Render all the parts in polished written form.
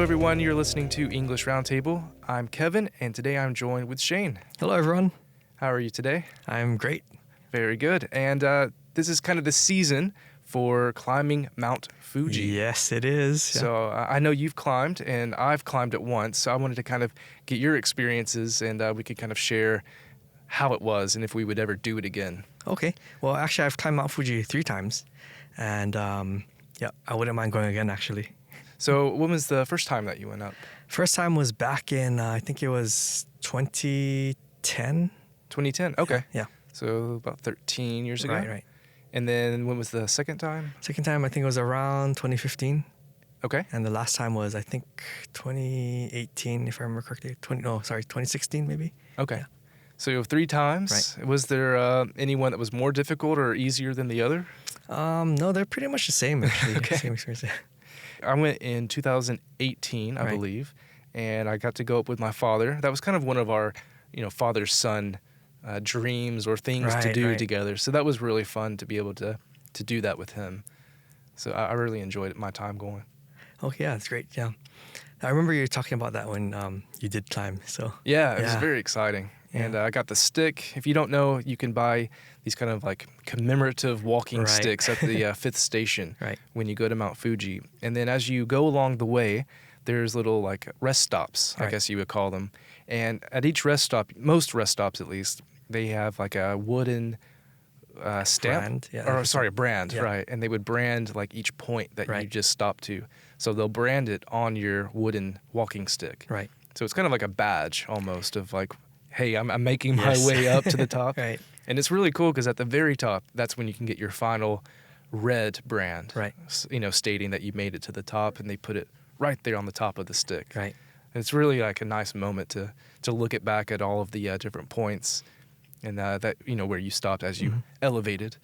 everyone. You're listening to English Roundtable. I'm Kevin, and today I'm joined with Shayne. Hello, everyone. How are you today? I'm great. Very good. And this is kind of the season for climbing Mount Fuji. Yes, it is. Yeah. So I know you've climbed, and I've climbed it once. So I wanted to kind of get your experiences, and we could kind of share how it was and if we would ever do it again. Okay. Well, actually, I've climbed Mount Fuji 3 times. And I wouldn't mind going again, actually. So when was the first time that you went up? First time was back in, I think it was 2010. 2010. Okay. Yeah. So about 13 years ago. Right. And then when was the second time? Second time, I think it was around 2015. Okay. And the last time was, I think, 2018, if I remember correctly. 2016 maybe. Okay. Yeah. So you have 3 times. Right. Was there anyone that was more difficult or easier than the other? No, they're pretty much the same, actually. Okay. Same experience. I went in 2018, I believe, and I got to go up with my father. That was kind of one of our, father-son dreams or things to do together. So that was really fun to be able to do that with him. So I really enjoyed my time going. Okay, yeah, that's great. Yeah, I remember you talking about that when you did climb. So yeah, it was very exciting. Yeah. And I got the stick. If you don't know, you can buy these kind of like commemorative walking sticks at the 5th station when you go to Mount Fuji. And then as you go along the way, there's little like rest stops, I guess you would call them. And at each rest stop, most rest stops at least, they have like a wooden stamp. A brand, yeah. right. And they would brand like each point that you just stopped to. So they'll brand it on your wooden walking stick. Right. So it's kind of like a badge almost of like, hey, I'm making my way up to the top. Right. And it's really cool because at the very top, that's when you can get your final red brand, stating that you made it to the top, and they put it right there on the top of the stick. Right. And it's really like a nice moment to look back at all of the different points and that, where you stopped as you elevated.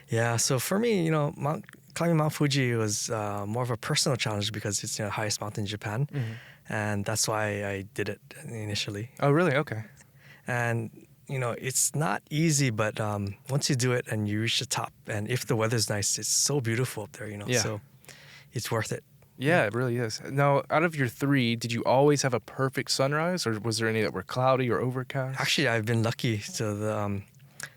Yeah, so for me, climbing Mount Fuji was more of a personal challenge because it's the highest mountain in Japan. Mm-hmm. And that's why I did it initially. Oh, really? Okay. And, it's not easy, but once you do it and you reach the top, and if the weather's nice, it's so beautiful up there, Yeah. So it's worth it. Yeah, it really is. Now, out of your 3, did you always have a perfect sunrise, or was there any that were cloudy or overcast? Actually, I've been lucky. So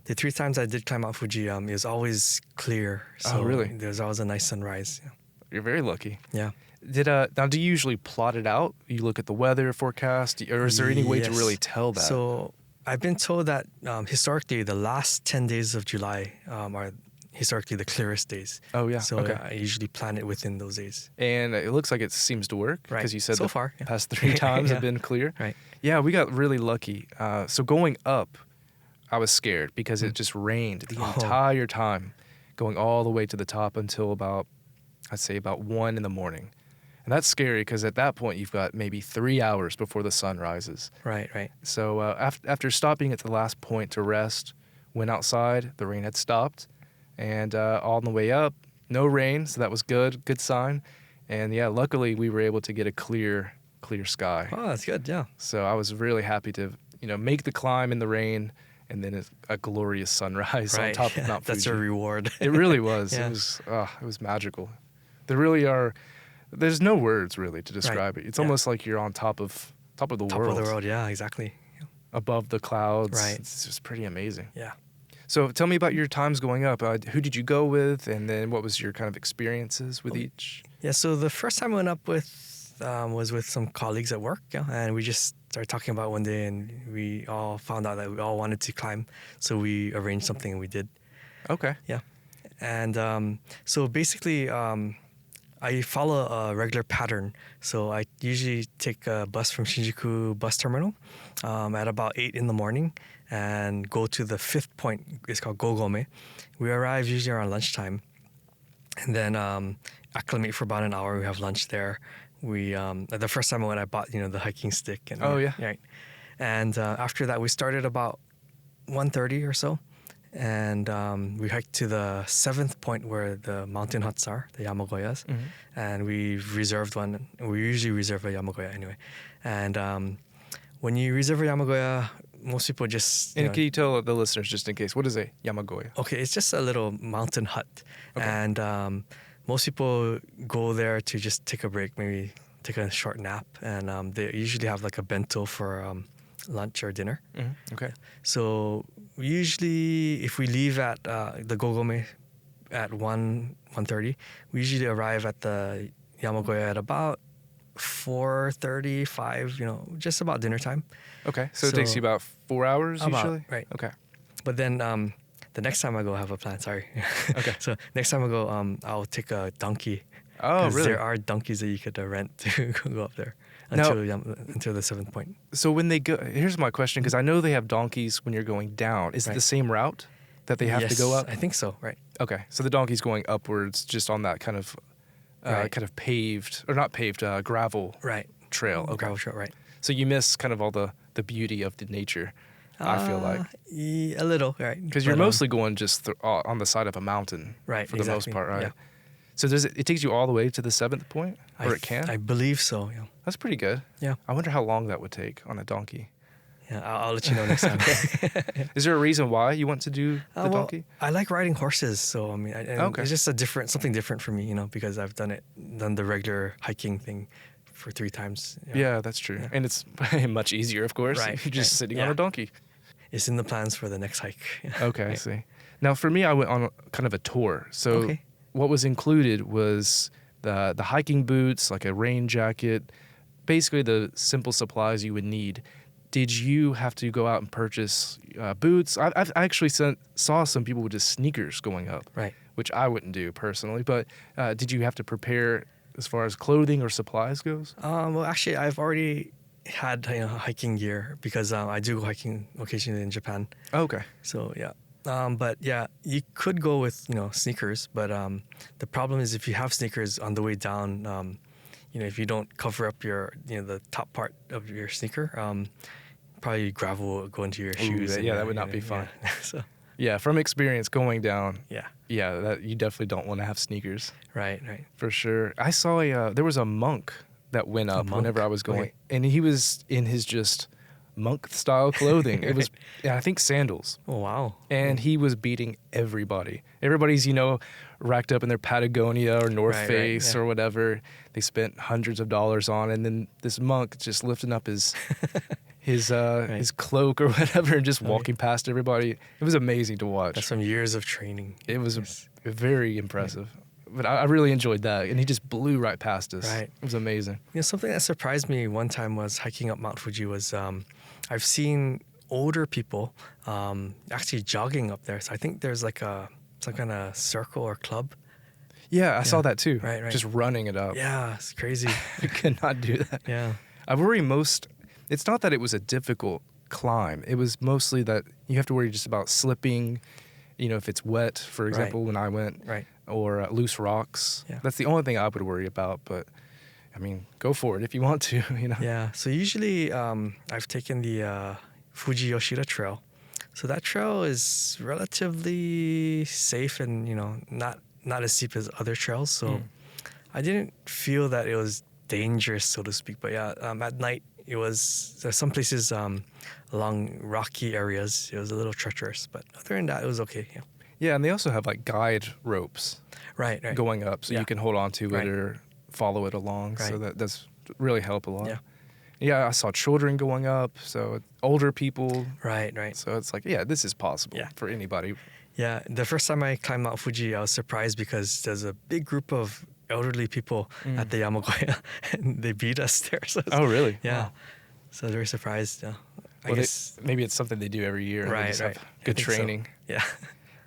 the 3 times I did climb Mount Fuji, it was always clear. So really? There's always a nice sunrise. Yeah. You're very lucky. Yeah. Now, do you usually plot it out? You look at the weather forecast, or is there any way to really tell that? So I've been told that historically the last 10 days of July are historically the clearest days. Oh, yeah. So okay. I usually plan it within those days. And it looks like it seems to work. Right. Because you said so far, past 3 times have been clear. Right. Yeah, we got really lucky. So going up, I was scared because it just rained the entire time, going all the way to the top until about 1 in the morning. And that's scary because at that point, you've got maybe 3 hours before the sun rises. Right. So after stopping at the last point to rest, went outside, the rain had stopped. And on the way up, no rain, so that was good sign. And yeah, luckily we were able to get a clear sky. Oh, that's good, yeah. So I was really happy to, make the climb in the rain and then a glorious sunrise on top of Mount Fuji. That's a reward. It really was. Yeah. It was magical. There's no words really to describe it. It's almost like you're on top of the world. Top of the world, yeah, exactly. Yeah. Above the clouds. Right. It's just pretty amazing. Yeah. So tell me about your times going up. Who did you go with, and then what was your kind of experiences with each? Yeah, so the first time I went up with was with some colleagues at work, and we just started talking about one day, and we all found out that we all wanted to climb, so we arranged something and we did. Okay. Yeah, and so basically, I follow a regular pattern. So I usually take a bus from Shinjuku bus terminal at about 8 in the morning and go to the 5th point. It's called Gogome. We arrive usually around lunchtime, and then acclimate for about an hour. We have lunch there. We the first time I went, I bought the hiking stick. And, right. And after that, we started about 1:30 or so, and we hiked to the 7th point where the mountain huts are, the Yamagoyas, and we reserved one. We usually reserve a Yamagoya anyway, and when you reserve a Yamagoya, most people just... And can you tell the listeners, just in case, what is a Yamagoya? Okay, it's just a little mountain hut. Okay. And most people go there to just take a break, maybe take a short nap, and they usually have like a bento for lunch or dinner. Okay. So usually, if we leave at the Gogome at 1:30, we usually arrive at the Yamagoya at about 4:30, 5. Just about dinner time. Okay. So it takes you about 4 hours usually? Right. Okay. But then the next time I go, I have a plan. Sorry. Okay. So next time I go, I'll take a donkey. Oh, really? There are donkeys that you could rent to go up there until the 7th point. So when they go, here's my question, because I know they have donkeys when you're going down. Is it the same route that they have to go up? I think so. Right. Okay. So the donkey's going upwards, just on that kind of paved, or not paved, gravel trail. Okay. Gravel trail. Right. So you miss kind of all the beauty of the nature. I feel like a little, right? Because you're mostly going just on the side of a mountain, right? For the most part, right? Yeah. So it takes you all the way to the 7th point, or it can? I believe so. Yeah. That's pretty good. Yeah. I wonder how long that would take on a donkey. Yeah, I'll let you know next time. Is there a reason why you want to do the donkey? I like riding horses, so I mean, it's just something different for me, because I've done the regular hiking thing for 3 times. Yeah, that's true. Yeah. And it's much easier, of course. Right. You're just sitting on a donkey. It's in the plans for the next hike. Okay, I see. Now, for me, I went on kind of a tour. So what was included was the hiking boots, like a rain jacket, basically the simple supplies you would need. Did you have to go out and purchase boots? I actually saw some people with just sneakers going up, right? Which I wouldn't do personally. But did you have to prepare as far as clothing or supplies goes? Well, actually, I've already had hiking gear because I do go hiking occasionally in Japan. Okay. So yeah. But yeah, you could go with sneakers, but the problem is if you have sneakers on the way down, if you don't cover up your the top part of your sneaker, probably gravel will go into your shoes. That would not be fun. Yeah. So yeah, from experience going down. Yeah, that you definitely don't want to have sneakers. Right. For sure. I saw there was a monk that went up whenever I was going, and he was in his just monk style clothing. It was, I think, sandals. Oh wow! And he was beating everybody. Everybody's racked up in their Patagonia or North Face or whatever. They spent hundreds of dollars on, and then this monk just lifting up his cloak or whatever and just walking past everybody. It was amazing to watch. That's some years of training. It was very impressive. But I really enjoyed that. And he just blew right past us. Right. It was amazing. Something that surprised me one time was hiking up Mount Fuji was I've seen older people actually jogging up there. So I think there's like some kind of circle or club. Yeah, I saw that too. Right. Just running it up. Yeah, it's crazy. I could not do that. Yeah. I worry it's not that it was a difficult climb. It was mostly that you have to worry just about slipping, if it's wet, for example, when I went. Right. Or loose rocks. Yeah. That's the only thing I would worry about. But, I mean, go for it if you want to, Yeah. So usually I've taken the Fuji Yoshida Trail. So that trail is relatively safe and, not as steep as other trails. So I didn't feel that it was dangerous, so to speak. But yeah, at night, there's some places along rocky areas, it was a little treacherous. But other than that, it was okay. Yeah. Yeah, and they also have like guide ropes right. going up, so you can hold on to it or follow it along. Right. So that does really help a lot. Yeah. Yeah, I saw children going up, so older people. Right. So it's like, this is possible for anybody. Yeah, the first time I climbed Mount Fuji, I was surprised because there's a big group of elderly people at the Yamagoya, and they beat us there. So oh, really? Yeah. Wow. So very surprised. I guess maybe it's something they do every year. Right. Good training. So. Yeah.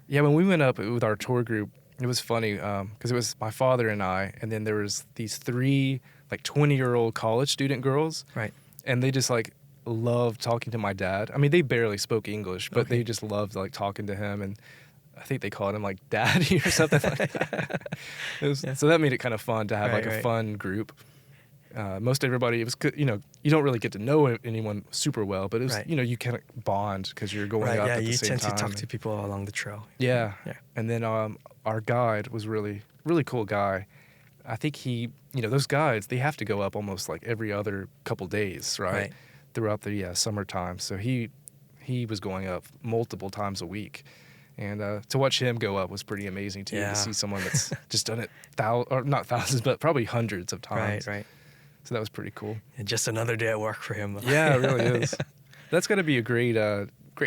Yeah, when we went up with our tour group, it was funny because it was my father and I, and then there was these 3 like 20-year-old college student girls. Right. And they just like loved talking to my dad. I mean, they barely spoke English, but they just loved like talking to him, and I think they called him like daddy or something like that. So that made it kind of fun to have a fun group. Most everybody, it was good. You don't really get to know anyone super well, but it was, you kind of bond because you're going up at the same time. You tend to talk to people along the trail. Yeah. And then our guide was really, really cool guy. I think those guides, they have to go up almost like every other couple days, right? Throughout the summertime. So he was going up multiple times a week. And to watch him go up was pretty amazing too. To see someone that's just done it, not thousands, but probably hundreds of times. Right. So that was pretty cool. And just another day at work for him. Yeah, it really is. That's got to be a great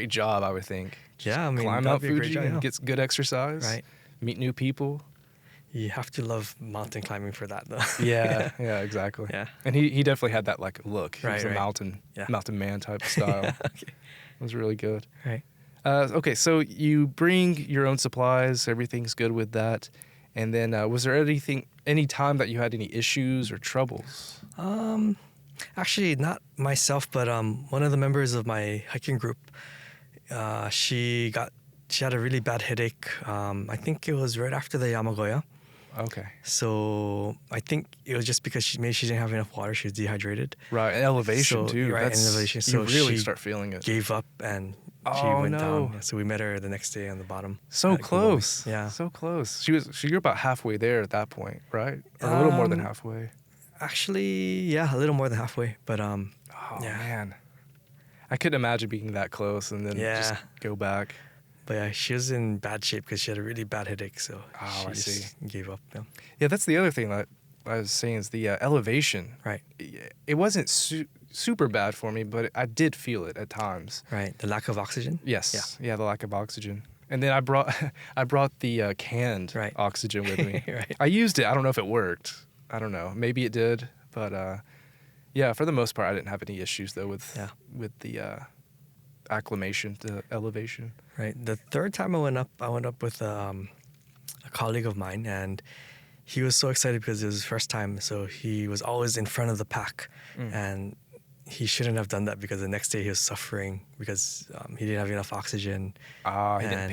job, I would think. Yeah, I mean, climb Mount Fuji and get good exercise. Right. Meet new people. You have to love mountain climbing for that, though. Yeah, exactly. Yeah. And he definitely had that like look. He was a right. mountain man type style. Okay. It was really good. Right. Okay, so you bring your own supplies. Everything's good with that. And then was there any time that you had any issues or troubles? Actually, not myself, but one of the members of my hiking group, she had a really bad headache. I think it was right after the Yamagoya. Okay. So I think it was just because maybe she didn't have enough water. She was dehydrated. Right, and elevation too. Right, and elevation. So you really she start feeling it. Gave up and she went down. Yeah, so we met her the next day on the bottom. So close. Yeah. So close. You're about halfway there at that point, right? Or a little more than halfway. Actually, yeah, a little more than halfway. But oh man, I couldn't imagine being that close and then just go back. But yeah, she was in bad shape because she had a really bad headache, so I see. Gave up. Yeah. Yeah, that's the other thing that I was saying is the elevation. Right. It wasn't super bad for me, but I did feel it at times. Right. The lack of oxygen. Yes. Yeah, the lack of oxygen. And then I brought the canned oxygen with me. Right. I used it. I don't know if it worked. I don't know. Maybe it did, but yeah, for the most part, I didn't have any issues though with the acclimation to elevation. Right. The third time I went up with a colleague of mine, and he was so excited because it was his first time. So he was always in front of the pack, and he shouldn't have done that because the next day he was suffering because he didn't have enough oxygen. He didn't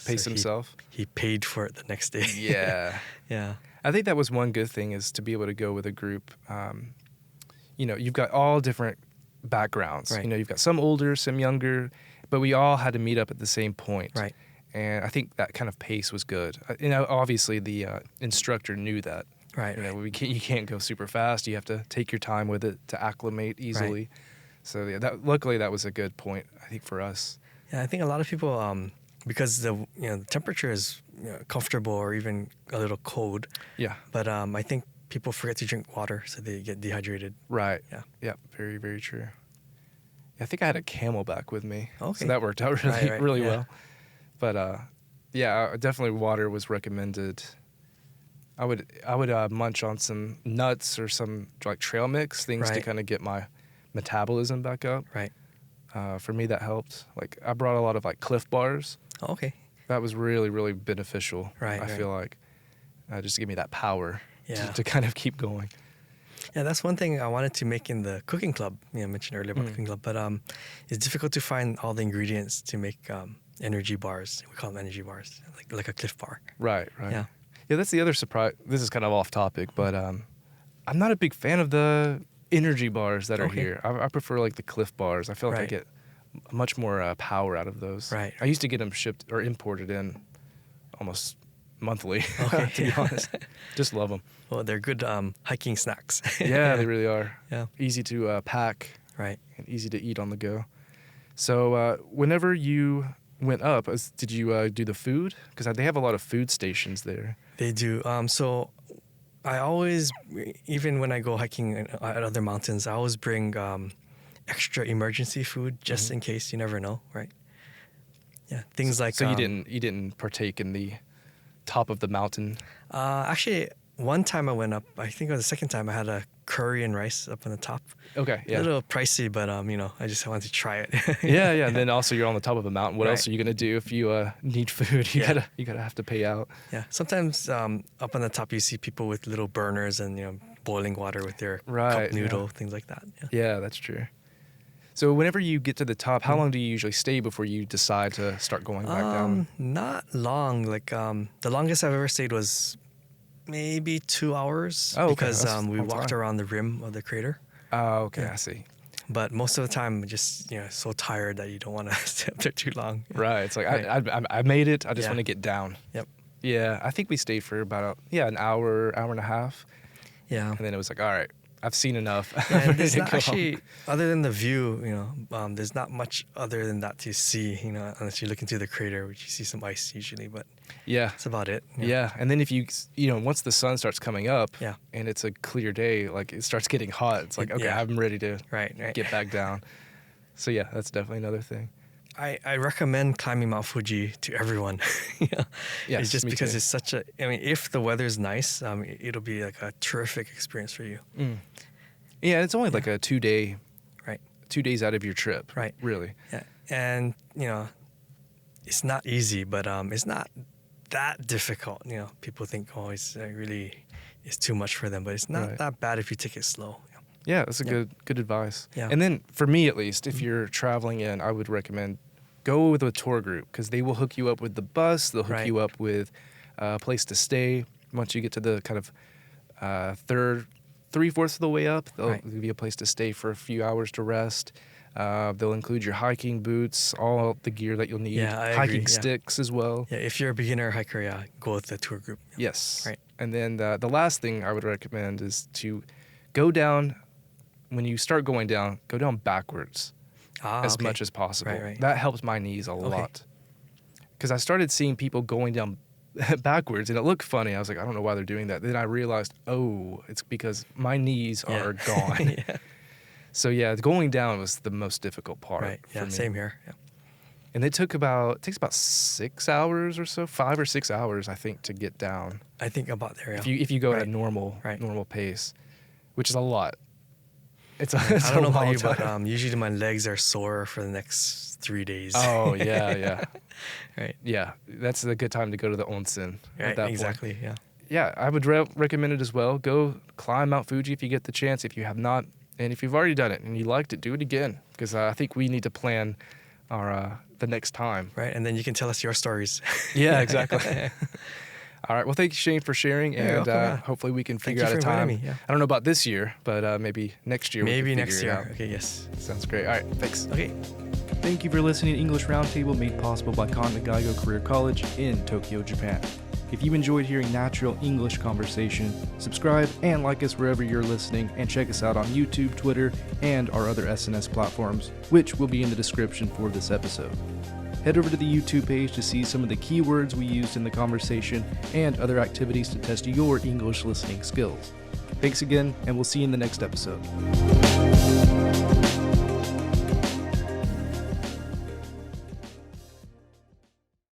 pace himself. He paid for it the next day. Yeah. Yeah. I think that was one good thing is to be able to go with a group. You've got all different backgrounds. Right. You've got some older, some younger, but we all had to meet up at the same point. Right. And I think that kind of pace was good. Obviously the instructor knew that. Right. You can't go super fast. You have to take your time with it to acclimate easily. Right. So yeah, luckily that was a good point, I think, for us. Yeah, I think a lot of people, because the temperature is comfortable or even a little cold. Yeah. But I think people forget to drink water, so they get dehydrated. Right. Yeah. Yeah. Very, very true. I think I had a Camelback with me. Okay. So that worked out really yeah. well. But definitely water was recommended. I would munch on some nuts or some like trail mix things to kind of get my metabolism back up. Right. For me, that helped. Like I brought a lot of like Cliff Bars. Oh, okay. That was really, really beneficial. Right. I feel like just to give me that power to kind of keep going. Yeah, that's one thing I wanted to make in the cooking club. I mentioned earlier about the cooking club, but it's difficult to find all the ingredients to make energy bars. We call them energy bars, like a Cliff Bar. Right. Yeah. Yeah, that's the other surprise. This is kind of off topic, but I'm not a big fan of the energy bars that are here. I prefer like the Cliff Bars. I feel like I get much more power out of those. Right. I used to get them shipped or imported in almost monthly, Okay. to be honest. Just love them. Well, they're good hiking snacks. Yeah, they really are. Yeah. Easy to pack. Right. And easy to eat on the go. So whenever you went up, did you do the food? Because they have a lot of food stations there. They do. So I always, even when I go hiking at other mountains, I always bring extra emergency food just in case. You never know, right? Yeah, things like. So you didn't partake in the top of the mountain? Actually, one time I went up. I think it was the second time I had a curry and rice up on the top. Okay, yeah. A little pricey, but I just wanted to try it. yeah. And then also you're on the top of a mountain. What else are you gonna do if you need food? You gotta have to pay out. Yeah. Sometimes up on the top you see people with little burners and boiling water with their cup noodle, things like that. Yeah, that's true. So whenever you get to the top, how long do you usually stay before you decide to start going back down? Not long. Like the longest I've ever stayed was maybe 2 hours. Oh, okay. Because we walked around the rim of the crater. Oh, okay. Yeah. I see. But most of the time, just so tired that you don't want to stay up there too long. Right. It's like I made it. I just want to get down. Yep. Yeah. I think we stayed for about an hour and a half. Yeah. And then it was like, all right, I've seen enough. And there's not actually, other than the view, there's not much other than that to see, unless you look into the crater, which you see some ice usually, but that's about it. Yeah. And then if once the sun starts coming up and it's a clear day, like it starts getting hot, it's like, okay, I'm ready to get back down. So yeah, that's definitely another thing. I recommend climbing Mount Fuji to everyone. Yes, it's just because it's such if the weather's nice, it'll be like a terrific experience for you. Yeah, it's only like a 2 day, 2 days out of your trip, really. Yeah, and it's not easy, but it's not that difficult. People think, it's too much for them, but it's not that bad if you take it slow. Yeah, that's a good advice. Yeah. And then for me, at least, if you're traveling in, I would recommend go with a tour group because they will hook you up with the bus. They'll hook you up with a place to stay. Once you get to the kind of three-fourths of the way up, they'll give you a place to stay for a few hours to rest. They'll include your hiking boots, all the gear that you'll need, hiking sticks as well. Yeah, if you're a beginner hiker, go with the tour group. Yes. Right. And then the last thing I would recommend is to go down. When you start going down, go down backwards as much as possible. Right. That helps my knees a lot. Because I started seeing people going down backwards, and it looked funny. I was like, I don't know why they're doing that. Then I realized, it's because my knees are gone. So going down was the most difficult part. Right. Yeah. Same here. Yeah. And it takes about 6 hours or so, 5 or 6 hours, I think, to get down. I think about there. Yeah. If you go at a normal pace, which is a lot. I don't know about you, but usually my legs are sore for the next 3 days. Oh, yeah. Right. Yeah, that's a good time to go to the onsen. Right, exactly, yeah. Yeah, I would recommend it as well. Go climb Mount Fuji if you get the chance. If you have not, and if you've already done it and you liked it, do it again. Because I think we need to plan the next time. Right, and then you can tell us your stories. Yeah, exactly. All right. Well, thank you, Shayne, for sharing, and hopefully we can figure out a time. Me, yeah. I don't know about this year, but maybe next year. Maybe next year. Okay. Yes. Sounds great. All right. Thanks. Okay. Thank you for listening to English Roundtable, made possible by Kanda Gaigo Career College in Tokyo, Japan. If you enjoyed hearing natural English conversation, subscribe and like us wherever you're listening, and check us out on YouTube, Twitter, and our other SNS platforms, which will be in the description for this episode. Head over to the YouTube page to see some of the keywords we used in the conversation and other activities to test your English listening skills. Thanks again, and we'll see you in the next episode.